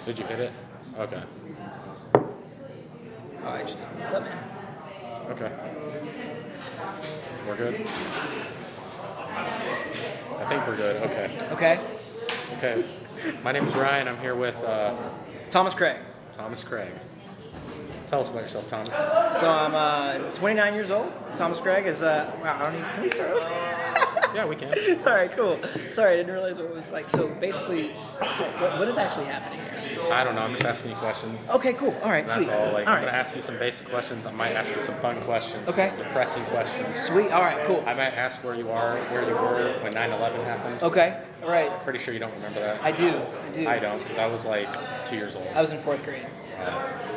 Did you hit it? Okay. Oh, actually, what's up, man? Okay. We're good? I think we're good. Okay. Okay. Okay. My name is Ryan. I'm here with Thomas Craig. Thomas Craig. Tell us about yourself, Thomas. So I'm 29 years old. Thomas Craig is, wow, I don't even, can we start over? Yeah, we can. All right, cool. Sorry, I didn't realize what it was like. So basically, what is actually happening here? I don't know. I'm just asking you questions. Okay, cool. All right, That's sweet. all. Like, all I'm right. gonna ask you some basic questions. I might ask you some fun questions. Okay. Depressing questions. Sweet. All right, cool. I might ask where you were when 9/11 happened. Okay. All right. Pretty sure you don't remember that. I do. I don't, because I was like 2 years old. I was in 4th grade.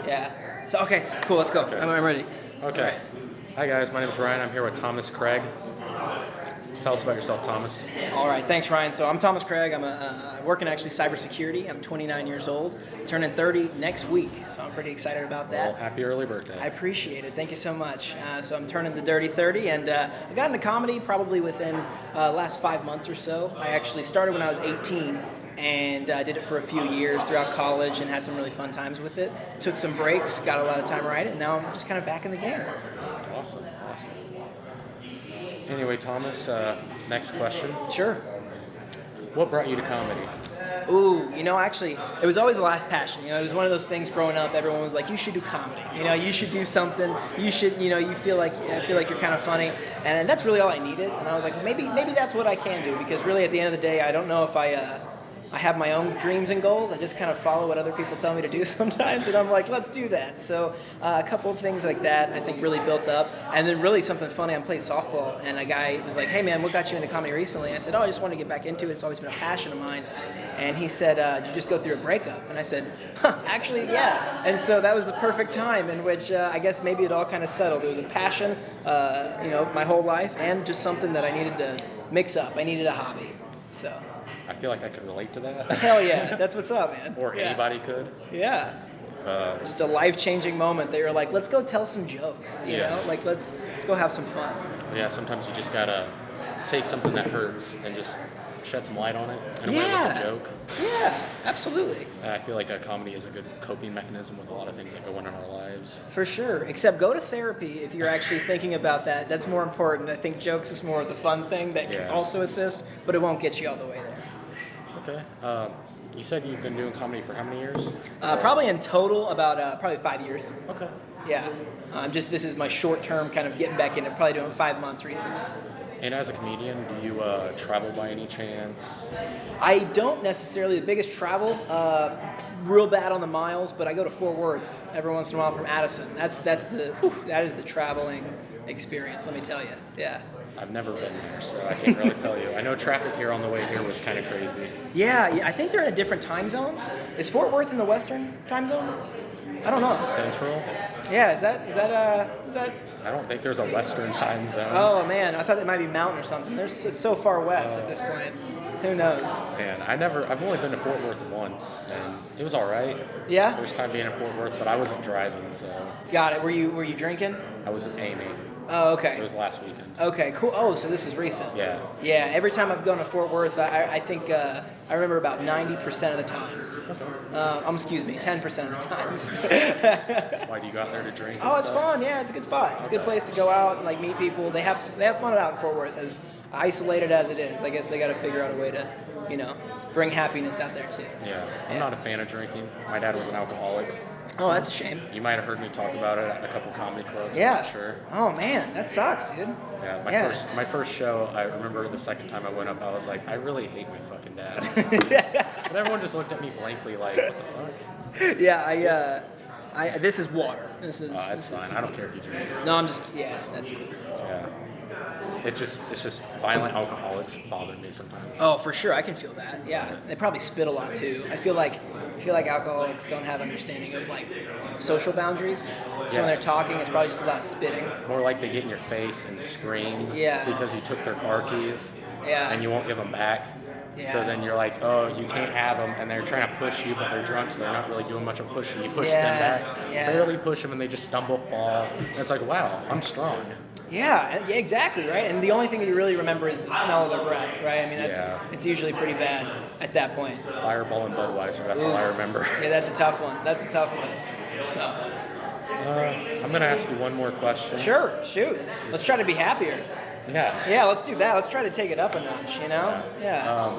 Yeah. So, okay, cool. Let's go. Okay. I'm ready. Okay. Hi, guys. My name is Ryan. I'm here with Thomas Craig. Tell us about yourself, Thomas. All right, thanks, Ryan. So I'm Thomas Craig. I'm working actually cybersecurity. I'm 29 years old, turning 30 next week. So I'm pretty excited about that. Well, happy early birthday. I appreciate it. Thank you so much. So I'm turning the dirty 30, and I got into comedy probably within last 5 months or so. I actually started when I was 18. And I did it for a few years throughout college and had some really fun times with it. Took some breaks, got a lot of time right, and now I'm just kind of back in the game. Awesome. Anyway, Thomas, next question. Sure. What brought you to comedy? Ooh, actually, it was always a life passion. It was one of those things growing up. Everyone was like, "You should do comedy. You should do something. You should, you feel like you're kind of funny." And that's really all I needed. And I was like, maybe that's what I can do, because really at the end of the day, I don't know if I have my own dreams and goals. I just kind of follow what other people tell me to do sometimes, and I'm like, let's do that. So a couple of things like that I think really built up. And then really something funny, I played softball, and a guy was like, "Hey man, what got you into comedy recently?" And I said, "Oh, I just want to get back into it. It's always been a passion of mine." And he said, "Did you just go through a breakup?" And I said, "Actually, yeah." And so that was the perfect time in which I guess maybe it all kind of settled. It was a passion, my whole life, and just something that I needed to mix up. I needed a hobby. So I feel like I could relate to that. hell yeah, that's what's up, man. Or Yeah. anybody could. Yeah. Just a life-changing moment. They were like, "Let's go tell some jokes." You know, like let's go have some fun. Yeah, sometimes you just gotta take something that hurts and just shed some light on it in a way with a joke. Yeah, absolutely. And I feel like a comedy is a good coping mechanism with a lot of things that go on in our lives. For sure. Except go to therapy if you're actually thinking about that. That's more important. I think jokes is more of the fun thing that can also assist, but it won't get you all the way there. Okay. You said you've been doing comedy for how many years? Probably in total about probably 5 years. Okay. Yeah. This is my short term kind of getting back into probably doing 5 months recently. And as a comedian, do you travel by any chance? I don't necessarily. The biggest travel, real bad on the miles, but I go to Fort Worth every once in a while from Addison. That is the traveling experience, let me tell you. Yeah. I've never been there, so I can't really tell you. I know traffic here on the way here was kind of crazy. Yeah, I think they're in a different time zone. Is Fort Worth in the Western time zone? I don't know. Central? Yeah, is that? I don't think there's a Western time zone. Oh man, I thought it might be Mountain or something. It's so far west at this point. Who knows? Man, I've only been to Fort Worth once, and it was all right. Yeah. First time being in Fort Worth, but I wasn't driving, so. Got it. Were you drinking? I was with Amy. Oh, okay. It was last weekend. Okay, cool. Oh, so this is recent. Yeah. Yeah, every time I've gone to Fort Worth, I think I remember about 90% of the times. Okay. Excuse me, 10% of the times. Why do you go out there to drink? Oh, and it's stuff? fun. Yeah, it's a good spot. It's a good place to go out and like meet people. They have fun out in Fort Worth, as isolated as it is. I guess they got to figure out a way to, bring happiness out there too. Yeah. I'm not a fan of drinking. My dad was an alcoholic. Oh, that's a shame. You might have heard me talk about it at a couple comedy clubs. Yeah. I'm not sure. Oh man, that sucks, dude. Yeah. My first show, I remember the second time I went up, I was like, I really hate my fucking dad. But everyone just looked at me blankly like, what the fuck? Yeah, this is water. This is. It's fine. I don't care if you drink. No, I'm just. Yeah, that's cool. Yeah. It's just violent alcoholics bother me sometimes. Oh, for sure, I can feel that. Yeah, they probably spit a lot too. I feel like alcoholics don't have understanding of like social boundaries. So when they're talking, it's probably just a lot of spitting. More like they get in your face and scream. Yeah. Because you took their car keys. Yeah. And you won't give them back. Yeah. So then you're like, oh, you can't have them, and they're trying to push you, but they're drunk, so they're not really doing much of pushing. You push them back, barely push them, and they just stumble, fall. And it's like, wow, I'm strong. Yeah, exactly, right? And the only thing that you really remember is the smell of their breath, right? I mean, it's usually pretty bad at that point. Fireball and Budweiser, that's all I remember. Yeah, that's a tough one. So. I'm going to ask you one more question. Sure, shoot. Let's try to be happier. Yeah. Yeah, let's do that. Let's try to take it up a notch, you know? Yeah.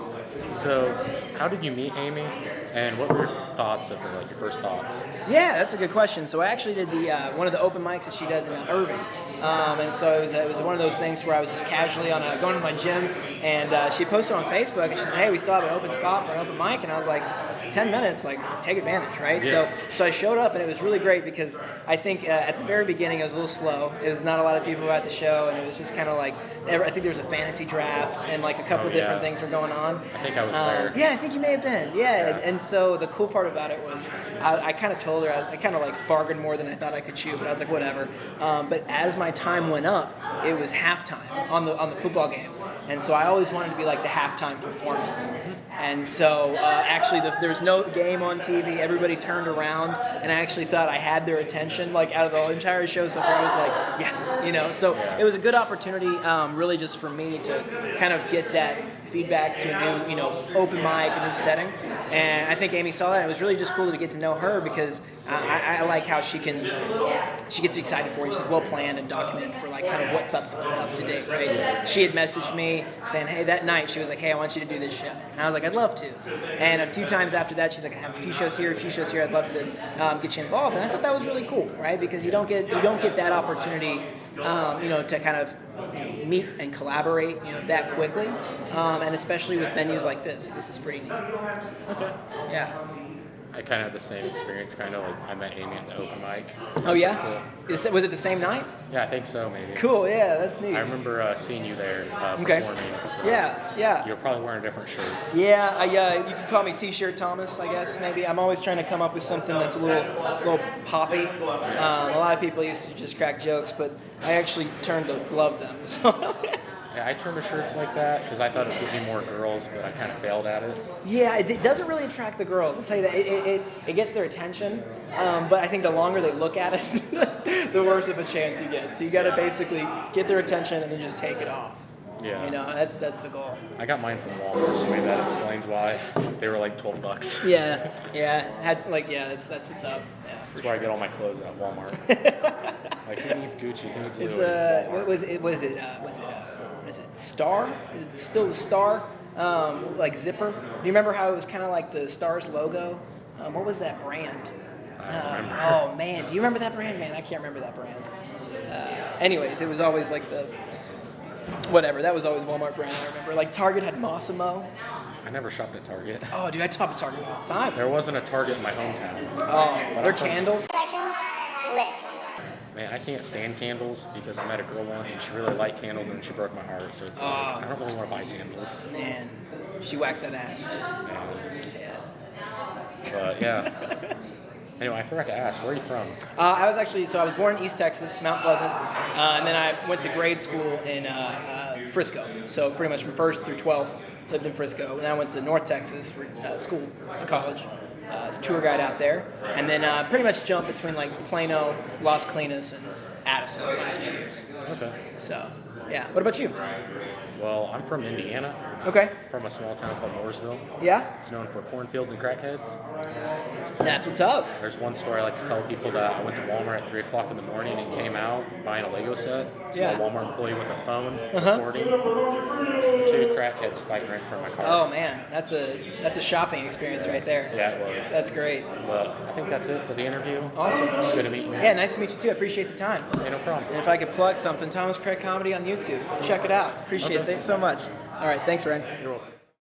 So, how did you meet Amy, and what were your thoughts of her, like your first thoughts? Yeah, that's a good question. So I actually did the one of the open mics that she does in Irving. And so it was one of those things where I was just casually going to my gym, and she posted on Facebook, and she said, hey, we still have an open spot for an open mic, and I was like, 10 minutes, like, take advantage, right? Yeah. So I showed up, and it was really great because I think at the very beginning it was a little slow. It was not a lot of people at the show, and it was just kind of like, I think there was a fantasy draft, and like a couple of different things were going on. I think I was there. Yeah, I think you may have been. Yeah. And so the cool part about it was I kind of told her, I kind of like bargained more than I thought I could chew, but I was like, whatever. But as my time went up, it was halftime on the football game. And so I always wanted to be like the halftime performance. And so actually there was no game on TV. Everybody turned around, and I actually thought I had their attention. Like out of the entire show so far, I was like, yes, you know. So it was a good opportunity, really just for me to kind of get that feedback to a new, open mic, a new setting. And I think Amy saw that. It was really just cool to get to know her because I like how she gets excited for you. She's well planned and documented for like kind of what's up to date, right? She had messaged me saying, hey, that night she was like, hey, I want you to do this show. And I was like, I'd love to. And a few times after that, she's like, I have a few shows here. I'd love to get you involved. And I thought that was really cool, right? Because you don't get that opportunity, to kind of meet and collaborate, that quickly. And especially with venues like this. This is pretty neat. Okay. Yeah. I kind of had the same experience, kind of like I met Amy at the open mic. Oh yeah? Cool. Was it the same night? Yeah, I think so, maybe. Cool, yeah, that's neat. I remember seeing you there performing. So Yeah. You were probably wearing a different shirt. Yeah, you could call me T-shirt Thomas, I guess, maybe. I'm always trying to come up with something that's a little poppy. A lot of people used to just crack jokes, but I actually turned to love them, so... Yeah, I turned to shirts like that because I thought it would be more girls, but I kind of failed at it. Yeah, it doesn't really attract the girls. I'll tell you that. It gets their attention, but I think the longer they look at it, the worse of a chance you get. So you got to basically get their attention and then just take it off. Yeah. That's the goal. I got mine from Walmart, so maybe that explains why they were like $12. Yeah. That's what's up. Yeah, That's where I get all my clothes at Walmart. Like, who needs Gucci? Who needs Louis? Was it Star? Is it still the Star? Like zipper? Do you remember how it was kind of like the Star's logo? What was that brand? I don't remember. Oh man, do you remember that brand? Man, I can't remember that brand. Anyways, it was always like the whatever. That was always Walmart brand. I remember. Like Target had Mossimo. I never shopped at Target. Oh, dude, I shop at Target all the time. There wasn't a Target in my hometown. Oh, their candles. Man, I can't stand candles because I met a girl once and she really liked candles and she broke my heart. So it's like, I don't really want to buy candles. Man, she waxed that ass. Yeah. But yeah. Anyway, I forgot to ask, where are you from? I was born in East Texas, Mount Pleasant, and then I went to grade school in Frisco. So pretty much from 1st through 12th, lived in Frisco. And then I went to North Texas for school, college. As a tour guide out there, and then pretty much jumped between like Plano, Las Colinas, and Addison the last few years. Okay. So, yeah. What about you? Well, I'm from Indiana. Okay. From a small town called Mooresville. Yeah? It's known for cornfields and crackheads. That's what's up. There's one story I like to tell people that I went to Walmart at 3 o'clock in the morning and came out buying a Lego set. So Yeah. a Walmart employee with a phone recording. 2 crackheads fighting right in front of my car. Oh man, that's a shopping experience right there. Yeah, it was. That's great. But I think that's it for the interview. Awesome. Good to meet you. Yeah, nice to meet you too. I appreciate the time. Hey, no problem. And if I could plug something, Thomas Craig Comedy on YouTube. Check it out. Appreciate it. Thanks so much. All right, thanks, Ryan. You're welcome.